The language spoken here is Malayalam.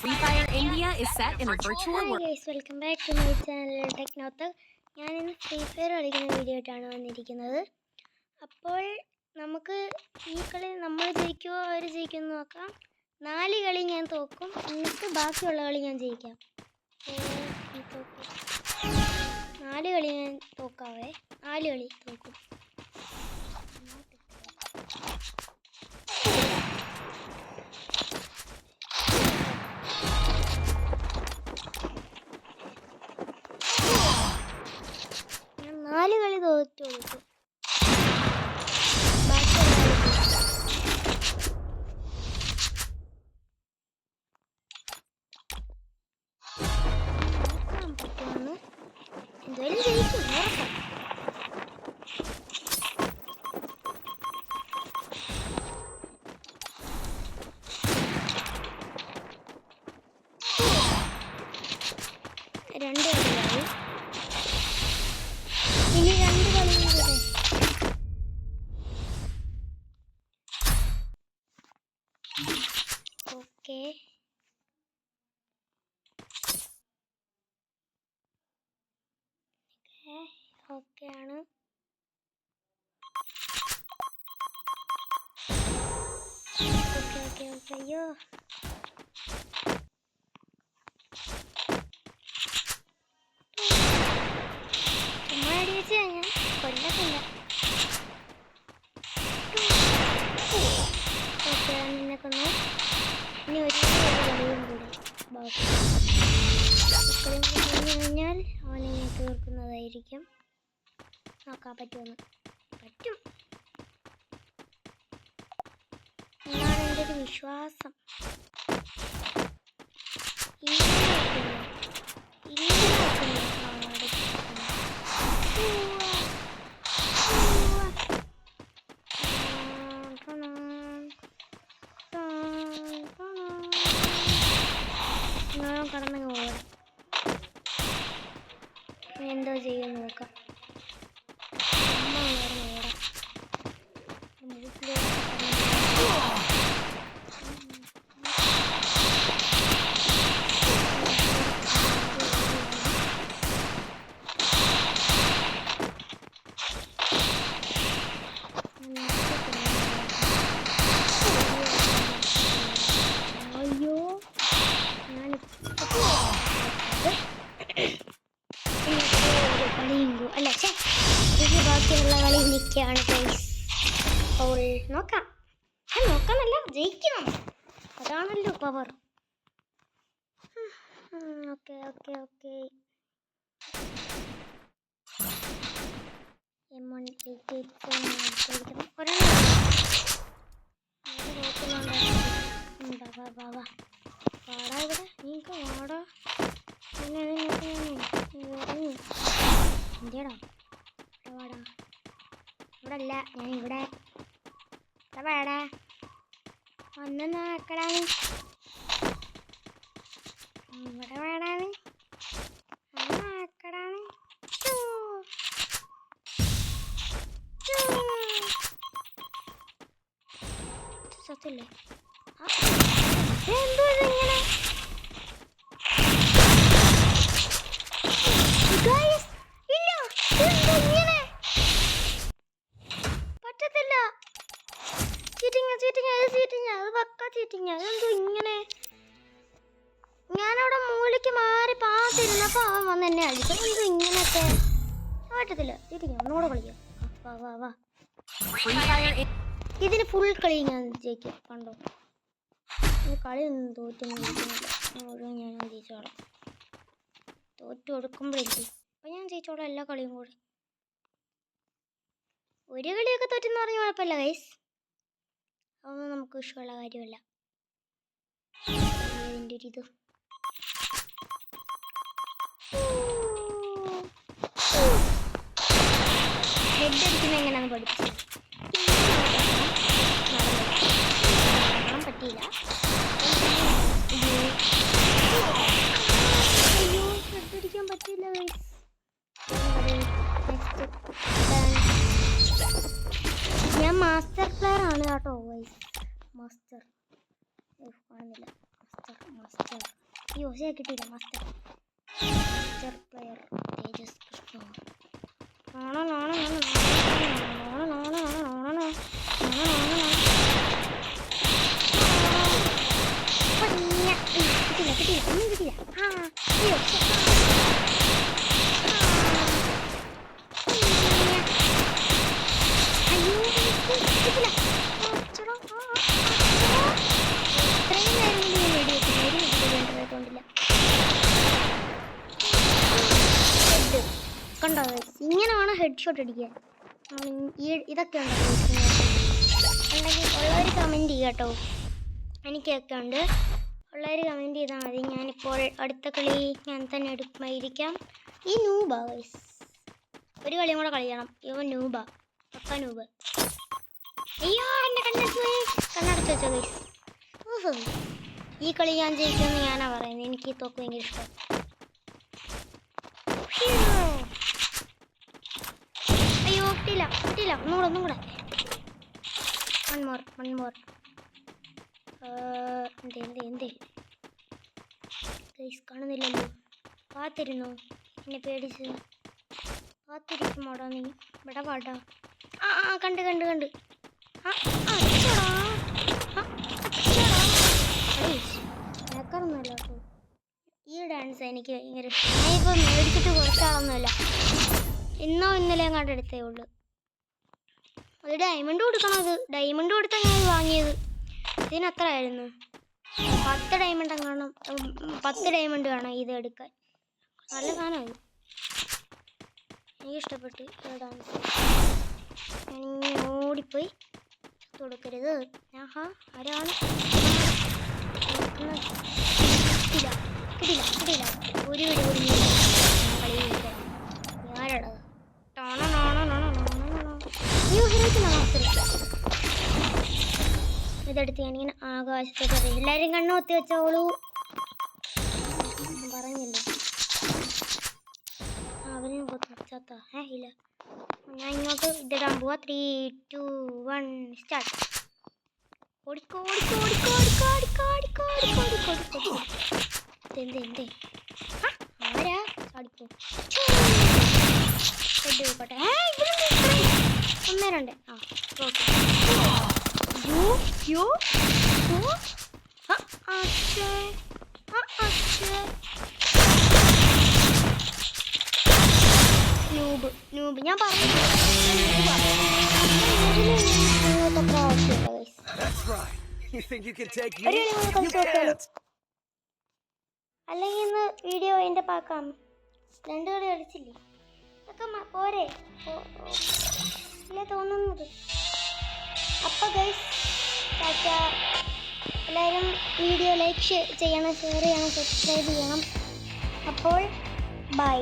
Free Fire India is set in a virtual world. Hi guys, welcome back to my channel Technoth. ഞാൻ ഇന്ന് ഫ്രീ ഫയർ കളിക്കുന്ന വീഡിയോ ആയിട്ടാണ് വന്നിരിക്കുന്നത്. അപ്പോൾ നമുക്ക് ഈ കളി നമ്മൾ ജയിക്കുമോ അവർ ജയിക്കുമെന്ന് നോക്കാം. 4 കളി ഞാൻ തോക്കും, എന്നിട്ട് ബാക്കിയുള്ള കളി ഞാൻ ജയിക്കാം. 4 കളി ഞാൻ തോക്കാവേ, 4 കളി തോക്കും. ഞാൻ 4 കളി തോറ്റു കൊടുക്കും. എന്തായാലും ജയിക്കും, ഉറപ്പാണ്. രണ്ട് കളിയായി, ഇനി 2 കളിയും കൂടെ. ഓക്കെ, ഓക്കെ ആണ്. Okay okay okay. അയ്യോ, ചുമ്മാ അടിവെച്ചാ ഞാൻ കൊല്ലത്തില്ല. ഓക്കെ, നിന്നെ കൊന്നു. ഇനി ഒരു കളിയും കൂടെ ബാക്കി. കളിയും കൂടി കഴിഞ്ഞ് കഴിഞ്ഞാൽ അവനെ ഞാൻ തീർക്കുന്നതായിരിക്കും. നോക്കാൻ പറ്റുമെന്ന്. പറ്റും എന്നാണ് എൻ്റെ ഒരു വിശ്വാസം. കടന്നങ്ങ് പോകാം. എന്തോ ചെയ്യുമെന്ന് നോക്കാം. അയ്യോ, കളിയുങ്കു അല്ല, എനിക്ക് ബാക്കിയുള്ള കളി നിൽക്കുകയാണ് ഗൈസ്. അപ്പോൾ നോക്കാം, നോക്കാമല്ല, ജയിക്കണം, അതാണല്ലോ പവർ. Okay okay okay. വാടാ ഇവിടെ, നീക്ക് വാടാ. എന്തിയടാ വാടാ, ഇവിടെ അല്ല, ഞാൻ ഇവിടെ. വേടാ ഒന്ന് നോക്കടാ, ഇവിടെ വേടാണ്, നോക്കടാണ്. സത്യല്ലേ എന്തോ ഇങ്ങനെ പറ്റത്തില്ല. അത് പക്ക ചീറ്റിങ്. അതെന്തോ ഇങ്ങനെ, ഞാനവിടെ മൂലയ്ക്ക് മാറി പാത്തിരുന്നപ്പോ അവൻ വന്ന് എന്നെ അടിക്കും. എന്തോ ഇങ്ങനത്തെ പറ്റത്തില്ല. ചീറ്റിങ് ഒന്നുകൂടെ കളിക്കാം. വാ വാ, ഇതിന് ഫുൾ കളി ഞാൻ ജയിക്കാം. കണ്ടോ, കളി ഒന്നും തോറ്റൊന്നും മുഴുവൻ ഞാൻ ജയിച്ചോളാം. തോറ്റു കൊടുക്കുമ്പോഴേക്ക് അപ്പം ഞാൻ ജയിച്ചോളാം എല്ലാ കളിയും കൂടെ. ഒരു കളിയൊക്കെ തോറ്റെന്ന് പറഞ്ഞാൽ കുഴപ്പമില്ല ഗൈസ്, അതൊന്നും നമുക്ക് ഇഷ്ടമുള്ള കാര്യമല്ല. ഇതിൻ്റെ ഒരു ഇത് ഹെഡ് അടിക്കുന്നത് എങ്ങനെയാണെന്ന് പഠിപ്പിച്ചത് പറ്റിയില്ല. അയ്യോ, ഹെഡ് അടിക്കാൻ പറ്റിയില്ല ഗൈസ്. ഞാൻ മാസ്റ്റർ പ്ലെയർ ആണ് കേട്ടോ ഗൈസ്. മാസ്റ്റർ കാണുന്നില്ല. മാസ്റ്റർ അയ്യോ കിട്ടിയില്ല. മാസ്റ്റർ പ്ലെയർ തേജസ് കൃഷ്ണ. കിട്ടിയില്ല ഒന്നും കിട്ടിയില്ല. അയ്യോ കണ്ടോ ഇങ്ങനെ വേണം ഹെഡ് ഷോട്ട് അടിക്കാൻ. ഇതൊക്കെ ഉണ്ടോ അല്ലെങ്കിൽ ഉള്ളവർ കമൻറ്റ് ചെയ്യുക കേട്ടോ. എനിക്കൊക്കെ ഉണ്ട്. ഉള്ളവർ കമൻറ്റ് ചെയ്താൽ മതി. ഞാനിപ്പോൾ അടുത്ത കളി ഞാൻ തന്നെ എടുക്കുമായിരിക്കാം. ഈ നൂബാ ഗൈസ്, ഒരു കളിയും കൂടെ കളിക്കണം. ഇവൻ നൂബാ, പക്ക നൂബ്. അയ്യോ എന്നെ കണ്ണടച്ച് വെച്ചോ ഗൈസ്. ഈ കളി ഞാൻ ജയിക്കുമെന്ന് ഞാനാ പറയുന്നത്. എനിക്ക് ഈ തോക്ക് ഭയങ്കര ഇഷ്ടം. അയ്യോ കിട്ടിയില്ല. ഒന്നും കൂടെ വൺ മോർ. എന്തേ ഗൈസ് കാണുന്നില്ലല്ലോ. കാത്തിരുന്നോ എന്നെ പേടിച്ച്? കാത്തിരിക്കുമോടാ നീ? ഇവിടെ പാടാ. കണ്ട് കേൾക്കാറൊന്നുമല്ല കേട്ടോ. ഈ ഡാൻസ് എനിക്ക് ഭയങ്കര ഇഷ്ടം. ഞാനിപ്പോൾ മേടിച്ചിട്ട് കുറച്ചാളൊന്നുമല്ല, ഇന്നോ ഇന്നലെയും കണ്ടെടുത്തേ ഉള്ളൂ. അത് ഡയമണ്ട് കൊടുക്കണം. അത് ഡയമണ്ട് കൊടുത്താൽ ഞാൻ വാങ്ങിയത്. ഇതിന് എത്ര ആയിരുന്നു? 10 ഡയമണ്ട് കാണും. 10 ഡയമണ്ട് വേണം ഇത് എടുക്കാൻ. നല്ല സാധനമാണ്. എനിക്കിഷ്ടപ്പെട്ടു ഈ ഡാൻസ്. ഞാനിങ്ങനെ ഓടിപ്പോയി കൊടുക്കരുത്. ആരാണ്? കിട്ടിയില്ല. ഒരു വെടി കൂടി കളി ആരാടാ? ഇതെടുത്ത് ഞാനിങ്ങനെ ആകാശത്തേക്ക് എല്ലാവരും കണ്ണൊത്തി വെച്ചോളൂ. പറഞ്ഞില്ലേ അവന് വെച്ചാത്ത ഇല്ല. ഞാൻ ഇങ്ങോട്ട് ഇതിടാൻ പോവാ. 3, 2, 1 സ്റ്റാർട്ട്. ഓടിക്കോ. എന്തേ ആരാ ചാടിക്കോ. 1, 2 നൂബ് ഞാൻ പറഞ്ഞു. അല്ലെങ്കിൽ ഇന്ന് വീഡിയോ അതിൻ്റെ പാക്കാം. 2 കളി കളിച്ചില്ലേ, അതൊക്കെ പോരെ ഇല്ല തോന്നുന്നത്. അപ്പോൾ ഗൈസ് ടാറ്റ. എല്ലാവരും വീഡിയോ ലൈക്ക് ചെയ്യണം, ഷെയർ ചെയ്യണം, സബ്സ്ക്രൈബ് ചെയ്യണം. അപ്പോൾ ബൈ.